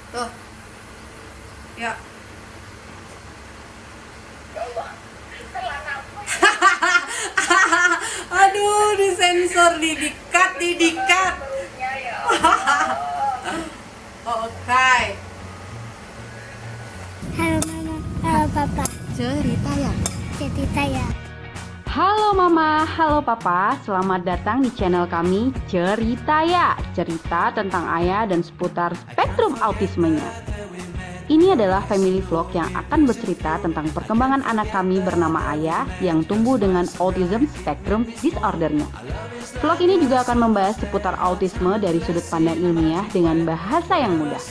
Tuh, ya. Aduh, disensor, didikat. Oke. Halo mama, halo papa. Cerita ya. Cerita ya. Halo Mama, halo Papa, selamat datang di channel kami Cerita Ya, cerita tentang ayah dan seputar spektrum autismenya. Ini adalah family vlog yang akan bercerita tentang perkembangan anak kami bernama Ayah yang tumbuh dengan autism spectrum disordernya. Vlog ini juga akan membahas seputar autisme dari sudut pandang ilmiah dengan bahasa yang mudah,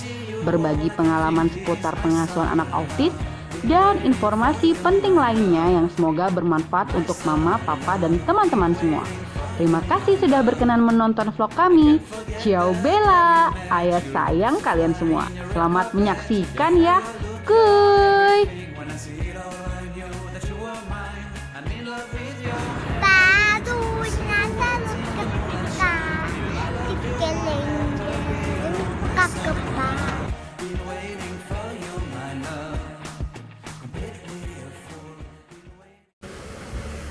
berbagi pengalaman seputar pengasuhan anak autis, dan informasi penting lainnya yang semoga bermanfaat untuk mama, papa, dan teman-teman semua. Terima kasih sudah berkenan menonton vlog kami. Ciao Bella, ayah sayang kalian semua. Selamat menyaksikan ya. Kuy. Barunya salut ketika dikelengin kakepah.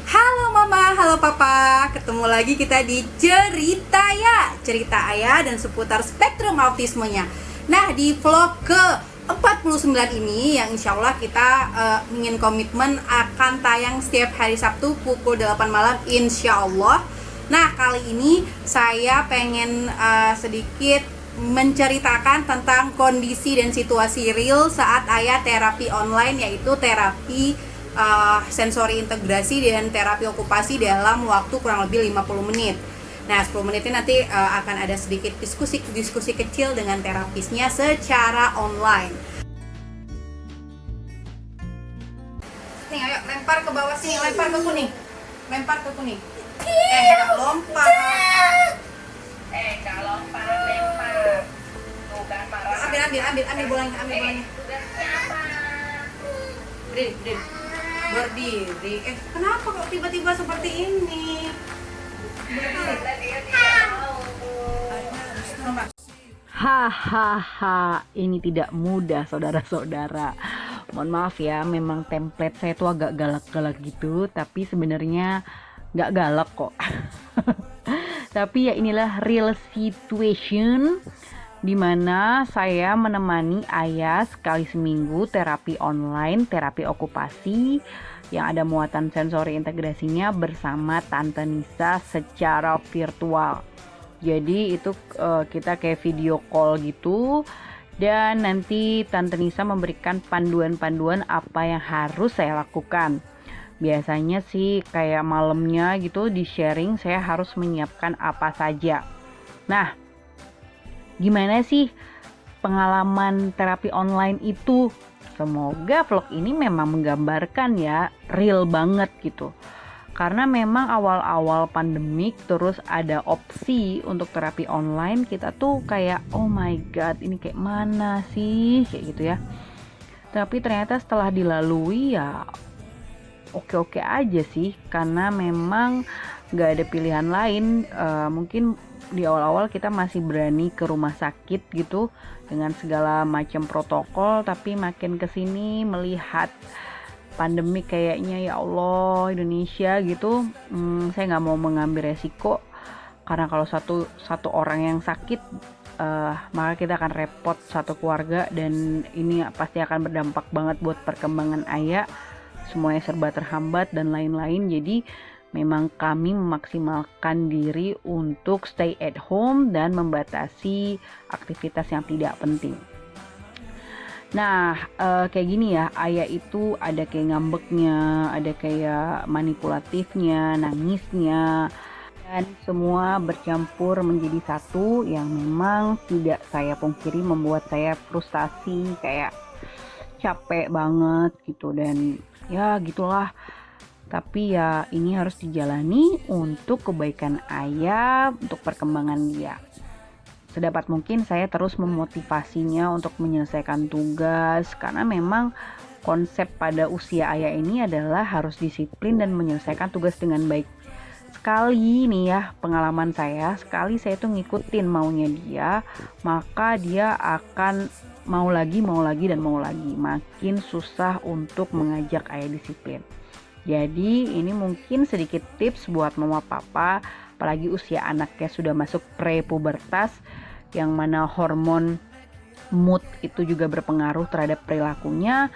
Halo Mama, halo Papa. Ketemu lagi kita di Cerita Ya, cerita ayah dan seputar spektrum autismenya. Nah, di vlog ke 49 ini yang insya Allah kita ingin komitmen akan tayang setiap hari Sabtu pukul 8 malam insya Allah. Nah, kali ini saya pengen sedikit menceritakan tentang kondisi dan situasi real saat ayah terapi online, yaitu terapi sensori integrasi dan terapi okupasi dalam waktu kurang lebih 50 menit. Nah, 10 menit ini nanti akan ada sedikit diskusi kecil dengan terapisnya secara online. Nih, ayo lempar ke bawah sini, lempar ke kuning. Lempar ke kuning. Enggak lompat. Enggak lompat, lempar. Bukan marah. Ambil bolanya, Tugasnya apa? Berdiri. Kenapa kok tiba-tiba seperti ini? Karena dia tidak mau. Hahaha, ini tidak mudah saudara-saudara. Mohon maaf ya, memang template saya tuh agak galak-galak gitu, tapi sebenarnya nggak galak kok. Tapi ya inilah real situation dimana saya menemani ayah sekali seminggu terapi online, terapi okupasi yang ada muatan sensori integrasinya bersama Tante Nisa secara virtual. Jadi itu kita kayak video call gitu, dan nanti Tante Nisa memberikan panduan-panduan apa yang harus saya lakukan. Biasanya sih kayak malamnya gitu di sharing saya harus menyiapkan apa saja. Nah, gimana sih pengalaman terapi online itu? Semoga vlog ini memang menggambarkan ya, real banget gitu. Karena memang awal-awal pandemik terus ada opsi untuk terapi online, kita tuh kayak oh my god, ini kayak mana sih, kayak gitu ya. Tapi ternyata setelah dilalui ya oke-oke aja sih, karena memang gak ada pilihan lain. Mungkin di awal-awal kita masih berani ke rumah sakit gitu dengan segala macam protokol, tapi makin kesini melihat pandemi kayaknya ya Allah Indonesia gitu, saya nggak mau mengambil resiko, karena kalau satu orang yang sakit maka kita akan repot satu keluarga, dan ini pasti akan berdampak banget buat perkembangan ayah, semuanya serba terhambat dan lain-lain. Jadi memang kami memaksimalkan diri untuk stay at home dan membatasi aktivitas yang tidak penting. Nah, kayak gini ya, ayah itu ada kayak ngambeknya, ada kayak manipulatifnya, nangisnya, dan semua bercampur menjadi satu yang memang tidak saya pungkiri membuat saya frustasi, kayak capek banget gitu, dan ya gitulah. Tapi ya ini harus dijalani untuk kebaikan ayah, untuk perkembangan dia. Sedapat mungkin saya terus memotivasinya untuk menyelesaikan tugas, karena memang konsep pada usia ayah ini adalah harus disiplin dan menyelesaikan tugas dengan baik. Sekali nih ya, pengalaman saya, sekali saya tuh ngikutin maunya dia, maka dia akan mau lagi, dan mau lagi. Makin susah untuk mengajak ayah disiplin. Jadi ini mungkin sedikit tips buat mama papa, apalagi usia anaknya sudah masuk prepubertas, yang mana hormon mood itu juga berpengaruh terhadap perilakunya.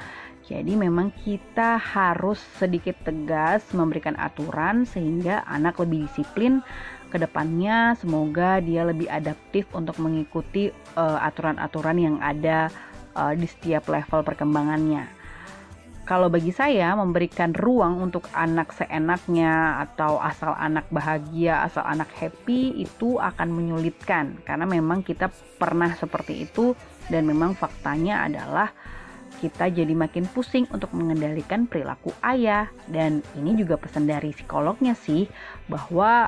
Jadi memang kita harus sedikit tegas memberikan aturan sehingga anak lebih disiplin ke depannya. Semoga dia lebih adaptif untuk mengikuti aturan-aturan yang ada di setiap level perkembangannya. Kalau bagi saya, memberikan ruang untuk anak seenaknya atau asal anak bahagia, asal anak happy itu akan menyulitkan. Karena memang kita pernah seperti itu dan memang faktanya adalah kita jadi makin pusing untuk mengendalikan perilaku ayah. Dan ini juga pesan dari psikolognya sih, bahwa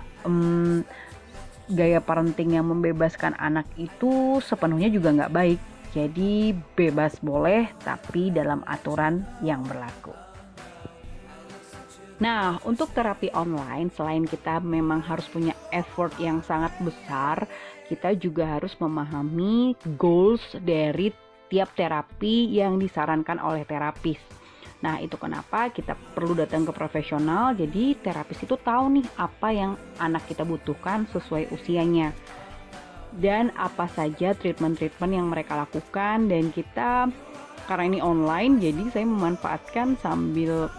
gaya parenting yang membebaskan anak itu sepenuhnya juga nggak baik. Jadi bebas boleh, tapi dalam aturan yang berlaku. Nah, untuk terapi online, selain kita memang harus punya effort yang sangat besar, kita juga harus memahami goals dari tiap terapi yang disarankan oleh terapis. Nah, itu kenapa kita perlu datang ke profesional. Jadi terapis itu tahu nih apa yang anak kita butuhkan sesuai usianya. Dan apa saja treatment-treatment yang mereka lakukan. Dan kita, karena ini online, jadi saya memanfaatkan sambil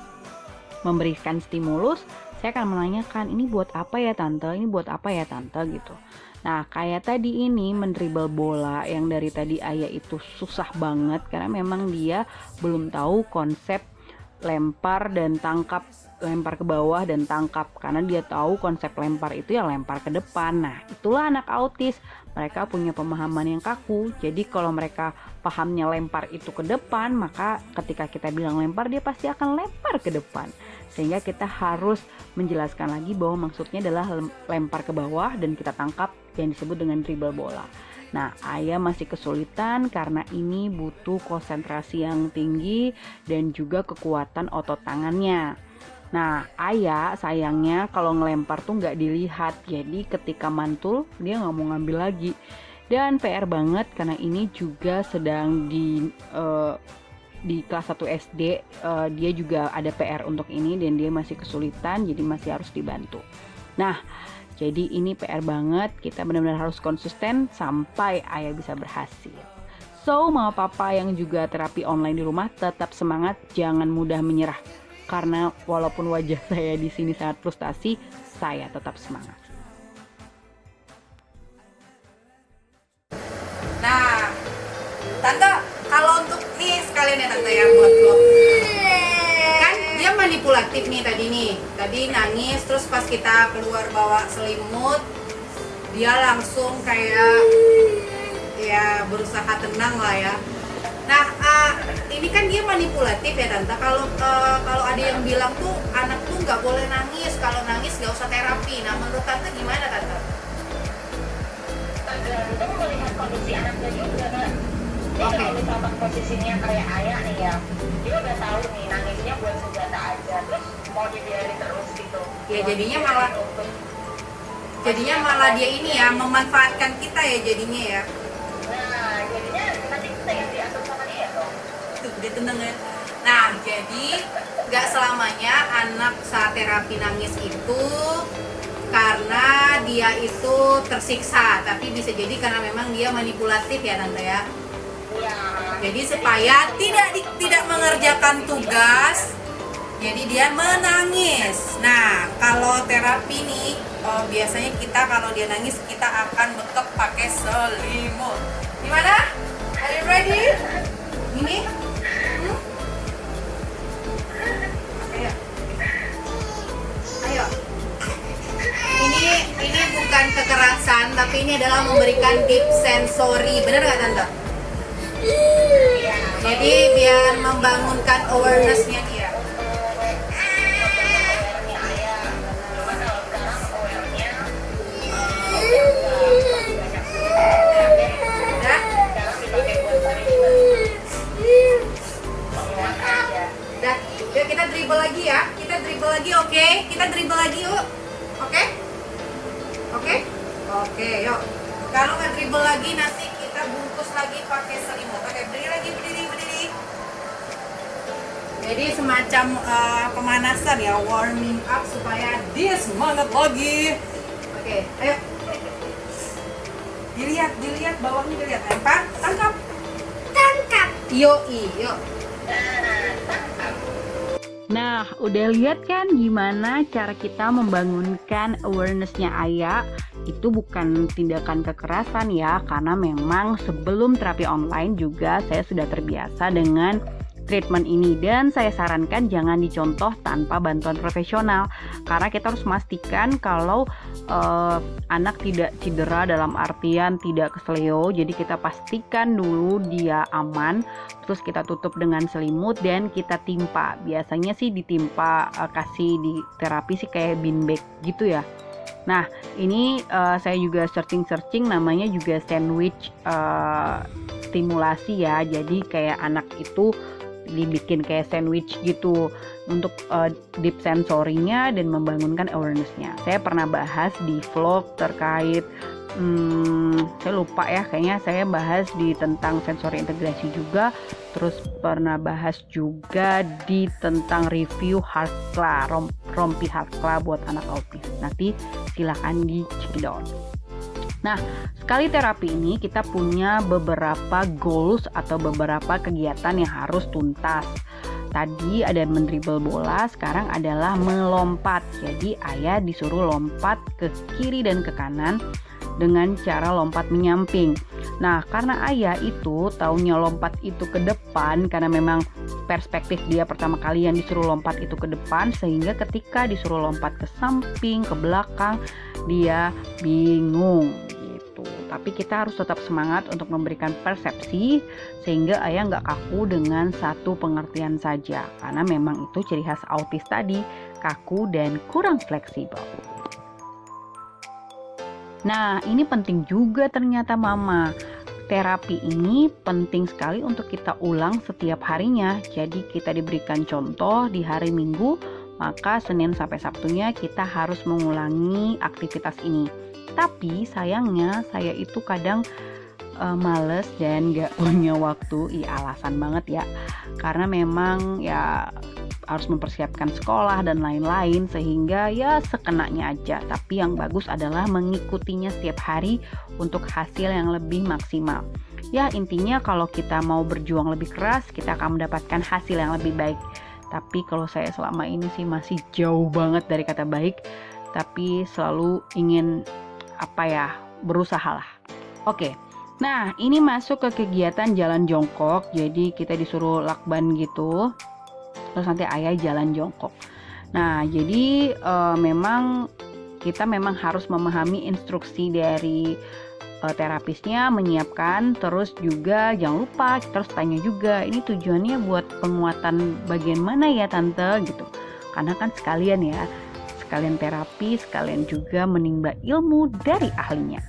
memberikan stimulus, saya akan menanyakan, ini buat apa ya tante, ini buat apa ya tante gitu. Nah, kayak tadi ini mendribble bola yang dari tadi ayah itu susah banget, karena memang dia belum tahu konsep lempar dan tangkap, lempar ke bawah dan tangkap, karena dia tahu konsep lempar itu ya lempar ke depan. Nah, itulah anak autis, mereka punya pemahaman yang kaku. Jadi kalau mereka pahamnya lempar itu ke depan, maka ketika kita bilang lempar, dia pasti akan lempar ke depan. Sehingga kita harus menjelaskan lagi bahwa maksudnya adalah lempar ke bawah dan kita tangkap, yang disebut dengan dribble bola. Nah, ayah masih kesulitan karena ini butuh konsentrasi yang tinggi dan juga kekuatan otot tangannya. Nah, ayah sayangnya kalau ngelempar tuh nggak dilihat, jadi ketika mantul dia nggak mau ngambil lagi. Dan PR banget karena ini juga sedang di kelas 1 SD, dia juga ada PR untuk ini dan dia masih kesulitan, jadi masih harus dibantu. Nah, jadi ini PR banget, kita benar-benar harus konsisten sampai ayah bisa berhasil. So, mama papa yang juga terapi online di rumah, tetap semangat, jangan mudah menyerah. Karena walaupun wajah saya di sini sangat frustasi, saya tetap semangat. Nah, tante, kalau untuk nih sekalian ya tante ya buat vlog. Kan dia manipulatif nih tadi nih. Tadi nangis, terus pas kita keluar bawa selimut, dia langsung kayak ya berusaha tenang lah ya. Nah, ini kan dia manipulatif ya tante. Kalau ada yang bilang tuh anak tuh nggak boleh nangis, kalau nangis nggak usah terapi. Nah, menurut tante gimana tante? Tergantung melihat kondisi anaknya juga kan. Jadi kalau misalkan posisinya kayak ayah nih ya, dia udah tahu nih nangisnya buat senjata aja, terus mau dibiarin terus gitu. Ya jadinya malah dia ini ya memanfaatkan kita ya jadinya ya. Nah, jadinya nanti kita yang diatur sama dia dong. Tuh, dia tenang ya. Nah, jadi nggak selamanya anak saat terapi nangis itu karena dia itu tersiksa, tapi bisa jadi karena memang dia manipulatif ya tante ya. Iya. Jadi supaya tidak mengerjakan tugas, jadi dia menangis. Nah, kalau terapi nih, biasanya kita kalau dia nangis kita akan bekep pakai selimut. Gimana? Are you ready? Ini? Ayo. Ayo. Ini bukan kekerasan, tapi ini adalah memberikan deep sensory. Benar nggak tante? Jadi biar membangunkan awareness-nya dia. Udah kita dribble lagi ya. Kita dribble lagi, oke? Kita dribble lagi yuk. Oke? Oke? Oke, yuk. Kalau nggak dribble lagi nanti kita bungkus lagi pakai pakai selimut. Oke, berdiri lagi, berdiri. Jadi semacam pemanasan ya, warming up supaya dia semangat lagi. Oke, ayo. Dilihat bawahnya, dilihat. Lempar, tangkap. Yuk. Nah, udah lihat kan gimana cara kita membangunkan awareness-nya Ayah? Itu bukan tindakan kekerasan ya, karena memang sebelum terapi online juga saya sudah terbiasa dengan treatment ini, dan saya sarankan jangan dicontoh tanpa bantuan profesional, karena kita harus memastikan kalau anak tidak cedera dalam artian tidak kesleo. Jadi kita pastikan dulu dia aman, terus kita tutup dengan selimut dan kita timpa. Biasanya sih ditimpa, kasih di terapi sih kayak bean bag gitu ya. Nah, ini saya juga searching namanya juga sandwich stimulasi ya. Jadi kayak anak itu dibikin kayak sandwich gitu untuk deep sensorinya dan membangunkan awareness-nya. Saya pernah bahas di vlog terkait saya lupa ya, kayaknya saya bahas di tentang sensori integrasi juga, terus pernah bahas juga di tentang review Heartclaw, rompi Heartclaw buat anak autis. Nanti silakan dicekidot. Nah, sekali terapi ini kita punya beberapa goals atau beberapa kegiatan yang harus tuntas. Tadi ada mendribble bola, sekarang adalah melompat. Jadi Ayah disuruh lompat ke kiri dan ke kanan dengan cara lompat menyamping. Nah, karena Ayah itu taunya lompat itu ke depan, karena memang perspektif dia pertama kali yang disuruh lompat itu ke depan, sehingga ketika disuruh lompat ke samping, ke belakang, dia bingung gitu. Tapi kita harus tetap semangat untuk memberikan persepsi sehingga Ayah nggak kaku dengan satu pengertian saja, karena memang itu ciri khas autis tadi, kaku dan kurang fleksibel. Nah, ini penting juga ternyata Mama. Terapi ini penting sekali untuk kita ulang setiap harinya. Jadi kita diberikan contoh di hari Minggu, maka Senin sampai Sabtunya kita harus mengulangi aktivitas ini. Tapi sayangnya saya itu kadang males dan gak punya waktu. Alasan banget ya, karena memang ya harus mempersiapkan sekolah dan lain-lain, sehingga ya sekenanya aja. Tapi yang bagus adalah mengikutinya setiap hari untuk hasil yang lebih maksimal. Ya intinya kalau kita mau berjuang lebih keras, kita akan mendapatkan hasil yang lebih baik. Tapi kalau saya selama ini sih masih jauh banget dari kata baik, tapi selalu ingin berusaha lah. Oke. Nah, ini masuk ke kegiatan jalan jongkok. Jadi kita disuruh lakban gitu. Terus nanti Ayah jalan jongkok. Nah, jadi memang kita harus memahami instruksi dari terapisnya, menyiapkan. Terus juga jangan lupa kita harus tanya juga, ini tujuannya buat penguatan bagian mana ya Tante gitu. Karena kan sekalian terapi, sekalian juga menimba ilmu dari ahlinya.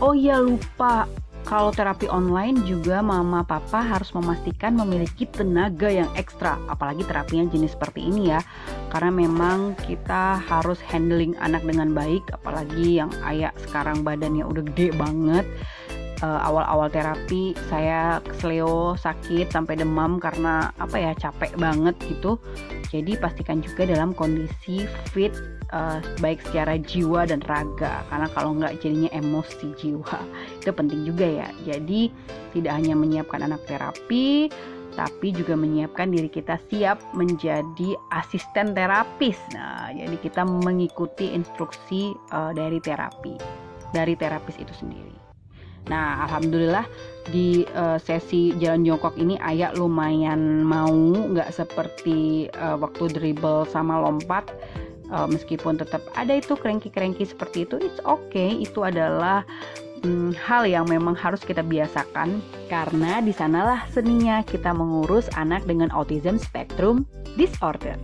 Oh iya, lupa, kalau terapi online juga Mama Papa harus memastikan memiliki tenaga yang ekstra, apalagi terapinya jenis seperti ini ya, karena memang kita harus handling anak dengan baik, apalagi yang Ayah sekarang badannya udah gede banget. Awal-awal terapi saya kesleo, sakit sampai demam karena capek banget gitu. Jadi pastikan juga dalam kondisi fit, baik secara jiwa dan raga, karena kalau nggak jadinya emosi jiwa. Itu penting juga ya. Jadi tidak hanya menyiapkan anak terapi, tapi juga menyiapkan diri kita siap menjadi asisten terapis. Nah, jadi kita mengikuti instruksi dari terapis itu sendiri. Nah, alhamdulillah di sesi jalan jongkok ini Ayah lumayan mau, nggak seperti waktu dribble sama lompat. Meskipun tetap ada itu cranky seperti itu, it's okay. Itu adalah hal yang memang harus kita biasakan, karena di sanalah seninya kita mengurus anak dengan autism spectrum disorder.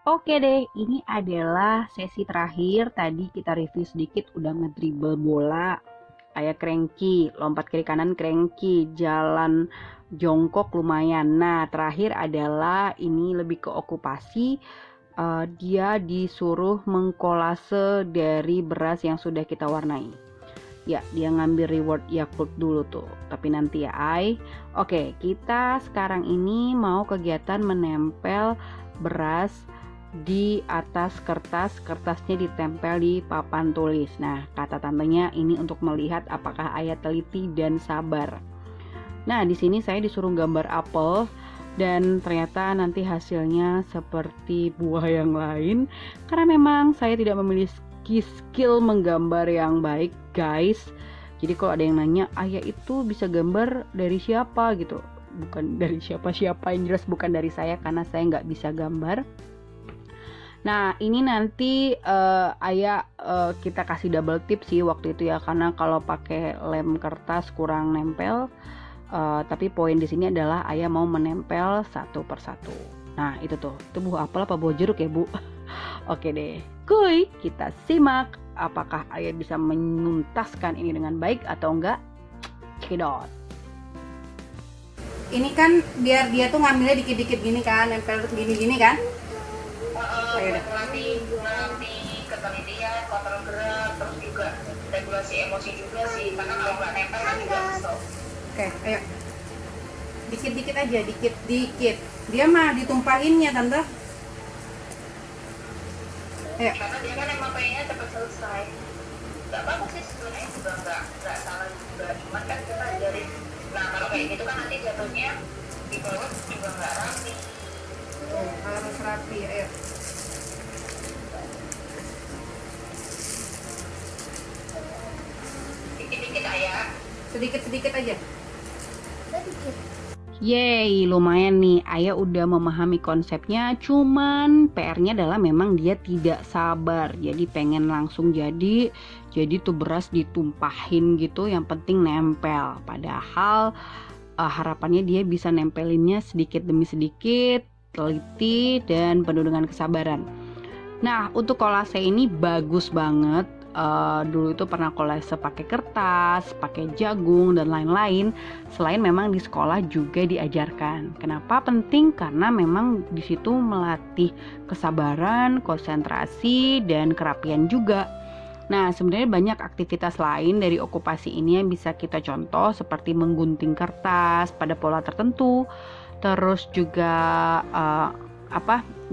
Oke deh, ini adalah sesi terakhir. Tadi kita review sedikit udah ngedribble bola, kayak cranky, lompat kiri kanan cranky, jalan jongkok lumayan. Nah, terakhir adalah ini lebih ke okupasi. Dia disuruh mengkolase dari beras yang sudah kita warnai. Ya, dia ngambil reward Yakult dulu tuh. Tapi nanti ya, Oke, kita sekarang ini mau kegiatan menempel beras di atas kertas. Kertasnya ditempel di papan tulis. Nah, kata tantenya ini untuk melihat apakah Ayah teliti dan sabar. Nah, di sini saya disuruh gambar apel dan ternyata nanti hasilnya seperti buah yang lain karena memang saya tidak memiliki skill menggambar yang baik, guys. Jadi kalau ada yang nanya, Ayah itu bisa gambar dari siapa gitu? Bukan dari siapa-siapa, yang jelas bukan dari saya karena saya nggak bisa gambar. Nah, ini nanti Ayah kita kasih double tip sih waktu itu ya, karena kalau pakai lem kertas kurang nempel. Tapi poin di sini adalah Ayah mau menempel satu persatu. Nah, itu buah apel apa buah jeruk ya, Bu? Oke deh, kuy, kita simak apakah Ayah bisa menuntaskan ini dengan baik atau enggak. Check it out. Ini kan biar dia tuh ngambilnya dikit-dikit gini kan, nempel gini-gini kan. Melatih ketelitian, kontrol gerak, terus juga regulasi emosi juga sih, karena kalau nggak nempel kan juga kesel. Oke, ayo. Dikit-dikit aja, dikit-dikit. Dia mah ditumpahinnya, Tante. Ayo. Karena dia kan emang pengennya cepat selesai. Gak bagus sih sebenarnya, juga nggak salah juga, cuman kan kita ajarin. Nah, kalau kayak gitu kan nanti jatuhnya di bawah juga nggak rapi. Harus rapi, ayo. Dikit-dikit Ayah. Sedikit-sedikit aja. Yeay, lumayan nih, Ayah udah memahami konsepnya. Cuman PR-nya adalah memang dia tidak sabar. Jadi pengen langsung jadi tuh beras ditumpahin gitu, yang penting nempel. Padahal harapannya dia bisa nempelinnya sedikit demi sedikit, teliti dan penuh dengan kesabaran. Nah, untuk kolase ini bagus banget. Dulu itu pernah kolase pakai kertas, pakai jagung dan lain-lain. Selain memang di sekolah juga diajarkan. Kenapa penting? Karena memang di situ melatih kesabaran, konsentrasi dan kerapian juga. Nah, sebenarnya banyak aktivitas lain dari okupasi ini yang bisa kita contoh, seperti menggunting kertas pada pola tertentu, terus juga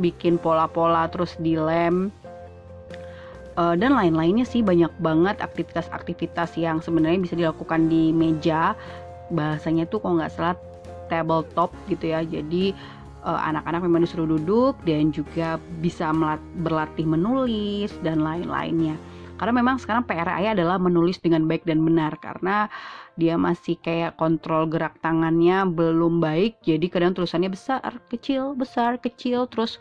bikin pola-pola terus dilem. Dan lain-lainnya sih, banyak banget aktivitas-aktivitas yang sebenarnya bisa dilakukan di meja. Bahasanya tuh kalau nggak salah tabletop gitu ya. Jadi anak-anak memang disuruh duduk dan juga bisa berlatih menulis dan lain-lainnya. Karena memang sekarang PR Ayah adalah menulis dengan baik dan benar, karena dia masih kayak kontrol gerak tangannya belum baik. Jadi kadang tulisannya besar kecil terus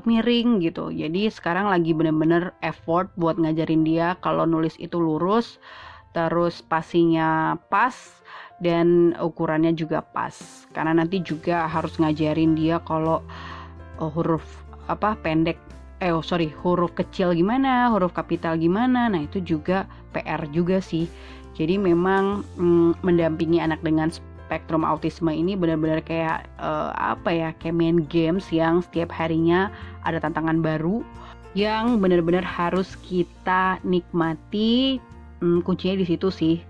miring gitu. Jadi sekarang lagi bener-bener effort buat ngajarin dia kalau nulis itu lurus, terus spasinya pas dan ukurannya juga pas. Karena nanti juga harus ngajarin dia kalau huruf huruf kecil gimana, huruf kapital gimana. Nah, itu juga PR juga sih. Jadi memang mendampingi anak dengan spektrum autisme ini benar-benar kayak kayak main games yang setiap harinya ada tantangan baru yang benar-benar harus kita nikmati. Kuncinya di situ sih.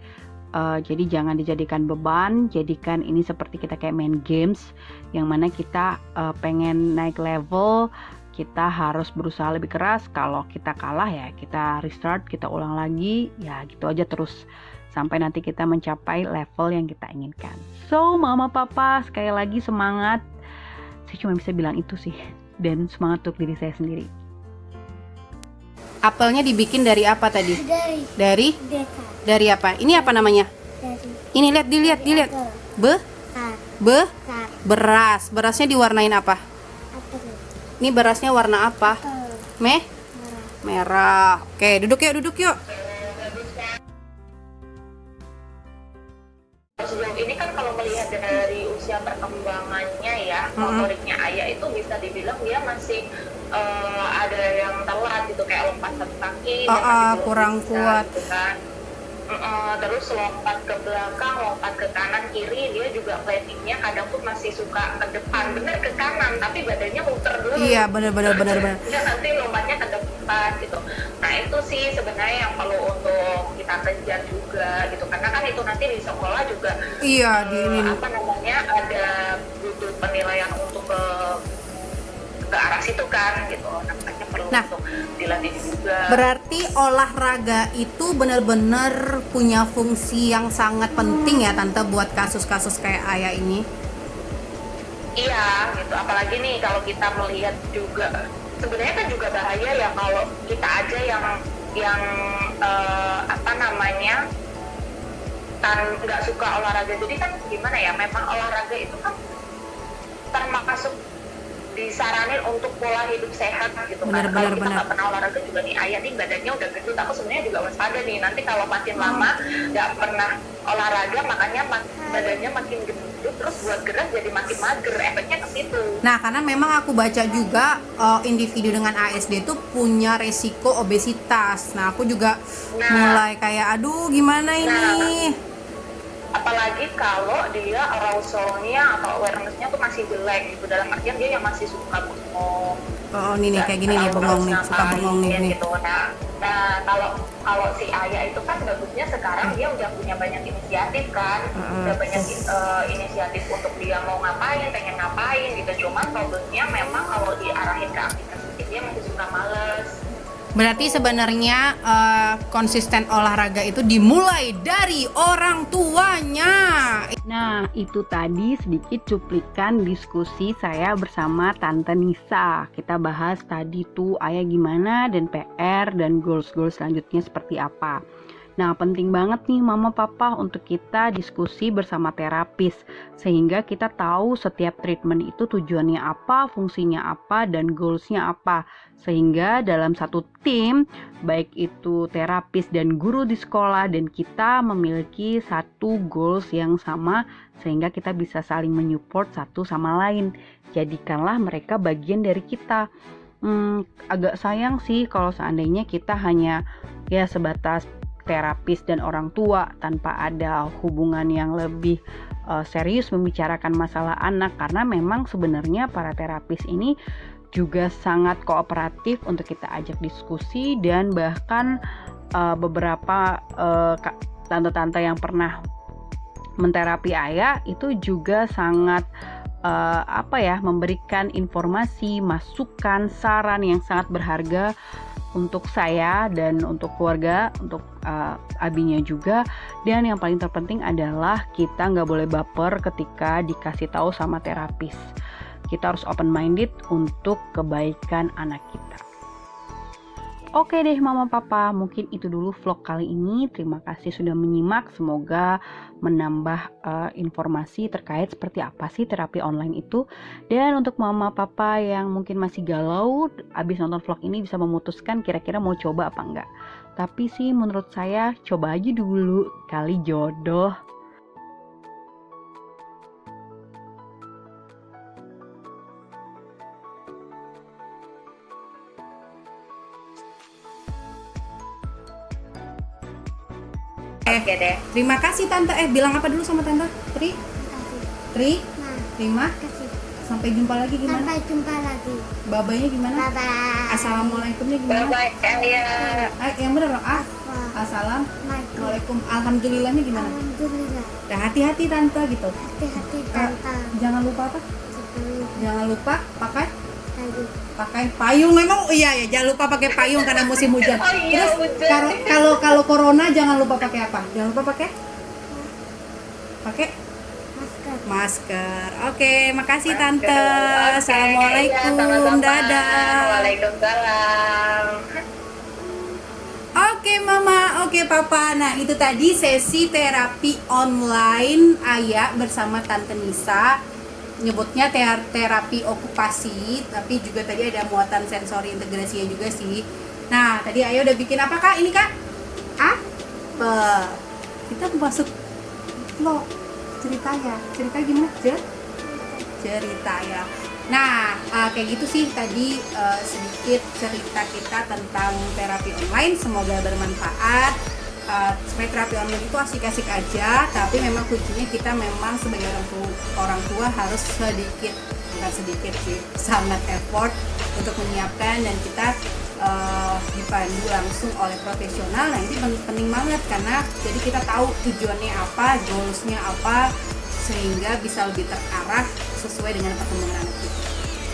Jadi jangan dijadikan beban, jadikan ini seperti kita kayak main games yang mana kita pengen naik level, kita harus berusaha lebih keras. Kalau kita kalah ya kita restart, kita ulang lagi, ya gitu aja terus sampai nanti kita mencapai level yang kita inginkan. So, mama papa sekali lagi semangat. Saya cuma bisa bilang itu sih, dan semangat untuk diri saya sendiri. Apelnya dibikin dari apa tadi? Dari Dari? Dari apa? Ini apa namanya? dari Ini dilihat. Beras. Berasnya diwarnain apa? Ini berasnya warna apa? Merah. Oke, duduk yuk. sejauh ini kan kalau melihat dari usia perkembangannya ya, motoriknya Ayah itu bisa dibilang dia masih ada yang telat gitu, kayak lompat satu kaki, dia masih belum kurang bisa, kuat. gitu kan. Terus lompat ke belakang, lompat ke kanan kiri, dia juga platingnya kadang tuh masih suka ke depan, bener ke kanan, tapi badannya muter dulu. Iya, benar. Dia nanti lompatnya ke depan gitu. Nah itu sih sebenarnya yang perlu untuk kita kejar juga gitu, karena kan itu nanti di sekolah juga Iya, di ini. ada butuh penilaian untuk ke arah situ kan gitu. Makanya perlu Nah, untuk dilatih juga. Berarti olahraga itu benar-benar punya fungsi yang sangat penting ya Tante buat kasus-kasus kayak Ayah ini. Iya gitu, apalagi nih kalau kita melihat juga sebenarnya kan juga bahaya ya kalau kita aja yang nggak suka olahraga. Jadi kan gimana ya, memang olahraga itu kan termasuk disaranin untuk pola hidup sehat gitu. Karena kalau kita nggak pernah olahraga juga nih, Ayah nih badannya udah gendut, aku sebenarnya juga waspada nih, nanti kalau makin lama nggak pernah olahraga makanya badannya makin gendut, terus buat gerak jadi makin mager, efeknya ke situ. Nah, karena memang aku baca juga individu dengan ASD itu punya resiko obesitas. Nah, aku juga mulai kayak aduh gimana ini. Apalagi kalau dia arousal-nya atau awareness-nya tuh masih jelek gitu, dalam artian dia yang masih suka bengong. Oh, ini nih kayak gini nih, bengong nih, suka bengong nih. Gitu. Nah kalau si Ayah itu kan bagusnya sekarang dia udah punya banyak inisiatif kan, udah banyak inisiatif untuk dia mau ngapain, pengen ngapain gitu. Cuman problemnya memang kalau diarahin ke aktivitas dia masih suka males. Berarti sebenarnya konsisten olahraga itu dimulai dari orang tuanya. Nah, itu tadi sedikit cuplikan diskusi saya bersama Tante Nisa. Kita bahas tadi tuh Ayah gimana dan PR dan goals-goals selanjutnya seperti apa. Nah, penting banget nih Mama Papa untuk kita diskusi bersama terapis, sehingga kita tahu setiap treatment itu tujuannya apa, fungsinya apa, dan goalsnya apa. Sehingga dalam satu tim, baik itu terapis dan guru di sekolah dan kita memiliki satu goals yang sama, sehingga kita bisa saling menyupport satu sama lain. Jadikanlah mereka bagian dari kita. Agak sayang sih kalau seandainya kita hanya ya sebatas terapis dan orang tua tanpa ada hubungan yang lebih serius membicarakan masalah anak, karena memang sebenarnya para terapis ini juga sangat kooperatif untuk kita ajak diskusi, dan bahkan beberapa tante-tante yang pernah menterapi Ayah itu juga sangat memberikan informasi, masukan, saran yang sangat berharga untuk saya dan untuk keluarga, untuk abinya juga. Dan yang paling terpenting adalah kita nggak boleh baper ketika dikasih tahu sama terapis. Kita harus open minded untuk kebaikan anak kita. Oke deh Mama Papa, mungkin itu dulu vlog kali ini. Terima kasih sudah menyimak. Semoga menambah informasi terkait seperti apa sih terapi online itu. Dan untuk Mama Papa yang mungkin masih galau abis nonton vlog ini, bisa memutuskan kira-kira mau coba apa enggak. Tapi sih menurut saya coba aja dulu, kali jodoh. Oke deh. Terima kasih Tante. Bilang apa dulu sama Tante? Tri? Tri? Nah, Terima. kasih. Sampai jumpa lagi gimana? Sampai jumpa lagi. Bye-bye-nya gimana? Bye-bye. Assalamualaikumnya gimana? Bye-bye Ayah. Yang bener loh. Assalamualaikum. Alhamdulillahnya gimana? Alhamdulillah. Nah, hati-hati Tante gitu. Hati-hati tante. Jangan lupa apa? Jangan lupa pakai Tadi. payung. Memang iya ya, jangan lupa pakai payung karena musim hujan. Oh iya, Terus hujan. kalau corona jangan lupa pakai apa? Jangan lupa pakai masker. Oke, makasih Tante. Oke, Assalamualaikum. iya, sama-sama. Dadah. Waalaikumsalam. Oke Mama, oke Papa. Nah, itu tadi sesi terapi online Ayah bersama Tante Nisa. Nyebutnya terapi okupasi, tapi juga tadi ada muatan sensori integrasinya juga sih. Nah, tadi Ayah udah bikin apa Kak? Ini Kak? Kita masuk vlog. cerita ya. Cerita gimana? Cerita ya. Nah, kayak gitu sih tadi sedikit cerita kita tentang terapi online. Semoga bermanfaat. Sebenarnya terapi online itu asik-asik aja, tapi memang kuncinya kita memang sebagai orang tua harus bukan sedikit sih, sangat effort untuk menyiapkan, dan kita dipandu langsung oleh profesional. Nah, ini penting banget karena jadi kita tahu tujuannya apa, goalsnya apa, sehingga bisa lebih terarah sesuai dengan perkembangan anak kita.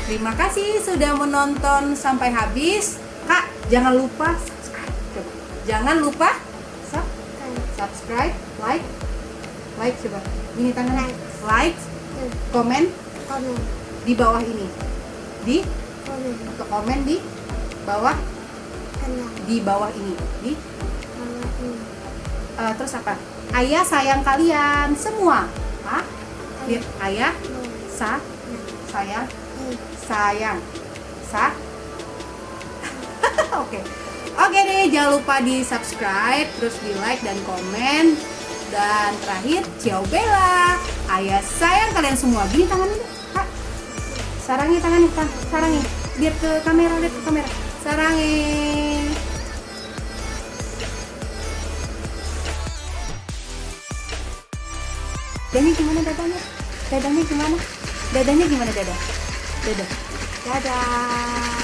Terima kasih sudah menonton sampai habis. Kak, jangan lupa subscribe. Coba. Jangan lupa subscribe, like coba. Ini tangan. Like, komen Komen. di bawah ini. Di Komen. atau komen di bawah Kenal. di bawah ini. Di Mama ini. terus apa? Ayah sayang kalian semua. Hah? Lihat, ayah sayang Oke deh, jangan lupa di subscribe, terus di like dan komen. Dan terakhir, ciao Bella. Ayah sayang kalian semua. Gini tangannya deh, Kak. Sarangin tangannya, sarangin. Lihat ke kamera, sarangin. Dadanya gimana dadanya? Dadanya gimana? Dadah. Dadah.